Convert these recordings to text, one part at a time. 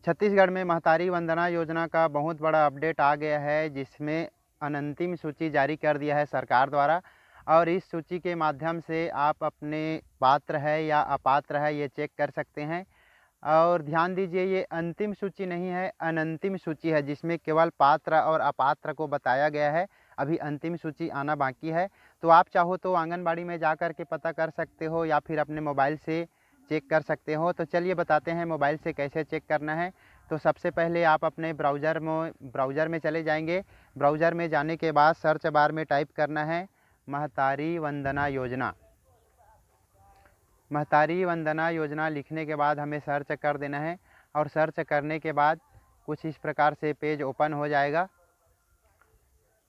छत्तीसगढ़ में महतारी वंदना योजना का बहुत बड़ा अपडेट आ गया है, जिसमें अनंतिम सूची जारी कर दिया है सरकार द्वारा। और इस सूची के माध्यम से आप अपने पात्र है या अपात्र है ये चेक कर सकते हैं। और ध्यान दीजिए, ये अंतिम सूची नहीं है, अनंतिम सूची है, जिसमें केवल पात्र और अपात्र को बताया गया है। अभी अंतिम सूची आना बाकी है। तो आप चाहो तो आंगनबाड़ी में जा कर के पता कर सकते हो या फिर अपने मोबाइल से चेक कर सकते हो। तो चलिए बताते हैं मोबाइल से कैसे चेक करना है। तो सबसे पहले आप अपने ब्राउज़र में चले जाएंगे। ब्राउज़र में जाने के बाद सर्च बार में टाइप करना है महतारी वंदना योजना। महतारी वंदना योजना लिखने के बाद हमें सर्च कर देना है। और सर्च करने के बाद कुछ इस प्रकार से पेज ओपन हो जाएगा।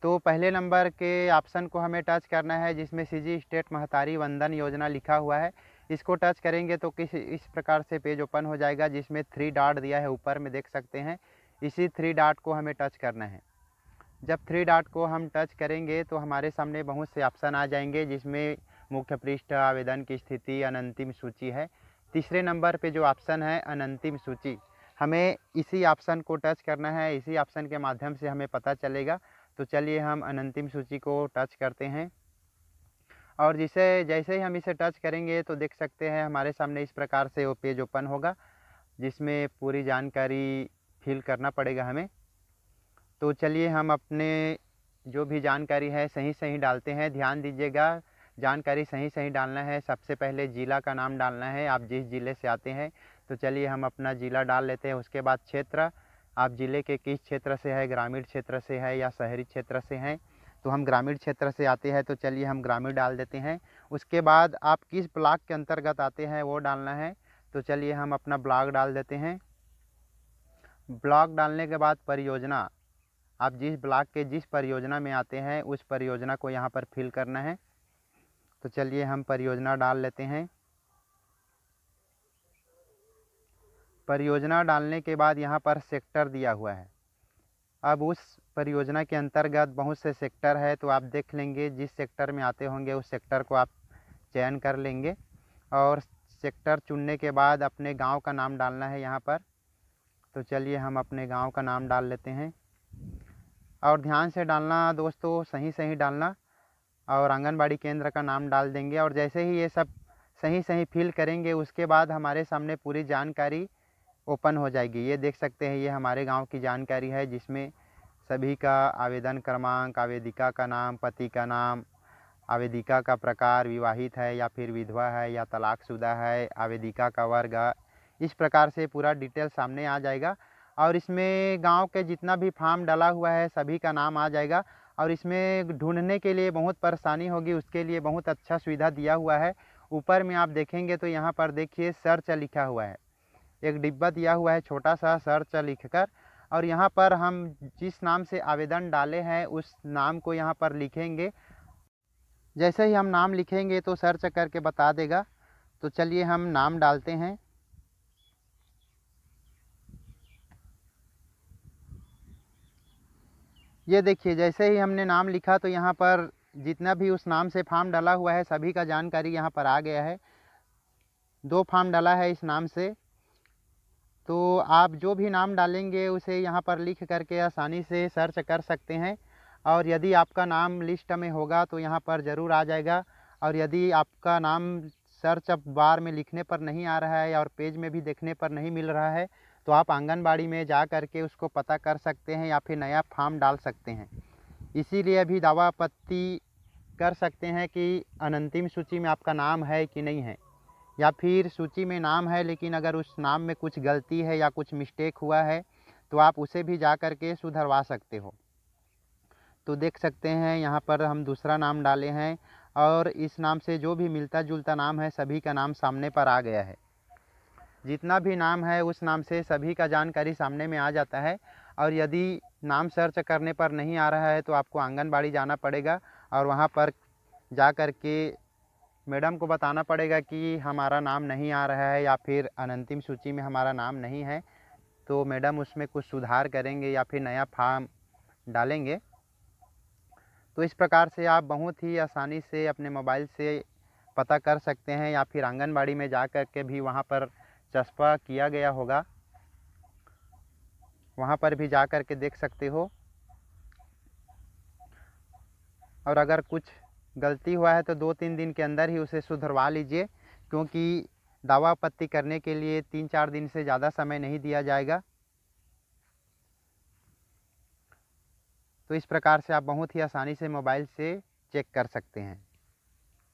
तो पहले नंबर के ऑप्शन को हमें टच करना है, जिसमें सीजी स्टेट महतारी वंदन योजना लिखा हुआ है। इसको टच करेंगे तो इस प्रकार से पेज ओपन हो जाएगा, जिसमें 3 डॉट दिया है ऊपर में, देख सकते हैं। इसी 3 डॉट को हमें टच करना है। जब 3 डॉट को हम टच करेंगे तो हमारे सामने बहुत से ऑप्शन आ जाएंगे, जिसमें मुख्य पृष्ठ, आवेदन की स्थिति, अनंतिम सूची है। तीसरे नंबर पे जो ऑप्शन है अनंतिम सूची, हमें इसी ऑप्शन को टच करना है। इसी ऑप्शन के माध्यम से हमें पता चलेगा। तो चलिए हम अनंतिम सूची को टच करते हैं। और जैसे ही हम इसे टच करेंगे तो देख सकते हैं हमारे सामने इस प्रकार से वो पेज ओपन होगा, जिसमें पूरी जानकारी फिल करना पड़ेगा हमें। तो चलिए हम अपने जो भी जानकारी है सही सही डालते हैं। ध्यान दीजिएगा, जानकारी सही सही डालना है। सबसे पहले ज़िला का नाम डालना है, आप जिस ज़िले से आते हैं। तो चलिए हम अपना ज़िला डाल लेते हैं। उसके बाद क्षेत्र, आप ज़िले के किस क्षेत्र से है, ग्रामीण क्षेत्र से है या शहरी क्षेत्र से हैं। तो हम ग्रामीण क्षेत्र से आते हैं, तो चलिए हम ग्रामीण डाल देते हैं। उसके बाद आप किस ब्लॉक के अंतर्गत आते हैं वो डालना है। तो चलिए हम अपना ब्लॉक डाल देते हैं। ब्लॉक डालने के बाद परियोजना, आप जिस ब्लॉक के जिस परियोजना में आते हैं उस परियोजना को यहाँ पर फिल करना है। तो चलिए हम परियोजना डाल लेते हैं। परियोजना डालने के बाद यहाँ पर सेक्टर दिया हुआ है। अब उस परियोजना के अंतर्गत बहुत से सेक्टर है, तो आप देख लेंगे जिस सेक्टर में आते होंगे उस सेक्टर को आप चयन कर लेंगे। और सेक्टर चुनने के बाद अपने गांव का नाम डालना है यहाँ पर। तो चलिए हम अपने गांव का नाम डाल लेते हैं। और ध्यान से डालना दोस्तों, सही सही डालना। और आंगनबाड़ी केंद्र का नाम डाल देंगे। और जैसे ही ये सब सही सही फिल करेंगे उसके बाद हमारे सामने पूरी जानकारी ओपन हो जाएगी। ये देख सकते हैं, ये हमारे गांव की जानकारी है, जिसमें सभी का आवेदन क्रमांक, आवेदिका का नाम, पति का नाम, आवेदिका का प्रकार, विवाहित है या फिर विधवा है या तलाकशुदा है, आवेदिका का वर्ग, इस प्रकार से पूरा डिटेल सामने आ जाएगा। और इसमें गांव के जितना भी फॉर्म डाला हुआ है सभी का नाम आ जाएगा। और इसमें ढूंढने के लिए बहुत परेशानी होगी, उसके लिए बहुत अच्छा सुविधा दिया हुआ है। ऊपर में आप देखेंगे तो यहाँ पर देखिए सर्च लिखा हुआ है, एक डिब्बा दिया हुआ है छोटा सा, सर्च लिखकर। और यहाँ पर हम जिस नाम से आवेदन डाले हैं उस नाम को यहाँ पर लिखेंगे। जैसे ही हम नाम लिखेंगे तो सर्च करके बता देगा। तो चलिए हम नाम डालते हैं। ये देखिए, जैसे ही हमने नाम लिखा तो यहाँ पर जितना भी उस नाम से फॉर्म डाला हुआ है सभी का जानकारी यहाँ पर आ गया है। 2 फॉर्म डाला है इस नाम से। तो आप जो भी नाम डालेंगे उसे यहाँ पर लिख करके आसानी से सर्च कर सकते हैं। और यदि आपका नाम लिस्ट में होगा तो यहाँ पर ज़रूर आ जाएगा। और यदि आपका नाम सर्च बार में लिखने पर नहीं आ रहा है और पेज में भी देखने पर नहीं मिल रहा है, तो आप आंगनबाड़ी में जा कर के उसको पता कर सकते हैं या फिर नया फॉर्म डाल सकते हैं। इसीलिए अभी दावा आपत्ति कर सकते हैं कि अनंतिम सूची में आपका नाम है कि नहीं है, या फिर सूची में नाम है लेकिन अगर उस नाम में कुछ गलती है या कुछ मिस्टेक हुआ है तो आप उसे भी जा कर के सुधरवा सकते हो। तो देख सकते हैं यहाँ पर हम दूसरा नाम डाले हैं और इस नाम से जो भी मिलता जुलता नाम है सभी का नाम सामने पर आ गया है। जितना भी नाम है उस नाम से सभी का जानकारी सामने में आ जाता है। और यदि नाम सर्च करने पर नहीं आ रहा है तो आपको आंगनबाड़ी जाना पड़ेगा और वहाँ पर जा कर के मैडम को बताना पड़ेगा कि हमारा नाम नहीं आ रहा है या फिर अनंतिम सूची में हमारा नाम नहीं है। तो मैडम उसमें कुछ सुधार करेंगे या फिर नया फॉर्म डालेंगे। तो इस प्रकार से आप बहुत ही आसानी से अपने मोबाइल से पता कर सकते हैं, या फिर आंगनबाड़ी में जा कर के भी वहाँ पर चस्पा किया गया होगा। वहाँ पर भी जा कर के देख सकते हो। और अगर कुछ गलती हुआ है तो 2-3 दिन के अंदर ही उसे सुधरवा लीजिए, क्योंकि दवा पत्ती करने के लिए 3-4 दिन से ज़्यादा समय नहीं दिया जाएगा। तो इस प्रकार से आप बहुत ही आसानी से मोबाइल से चेक कर सकते हैं।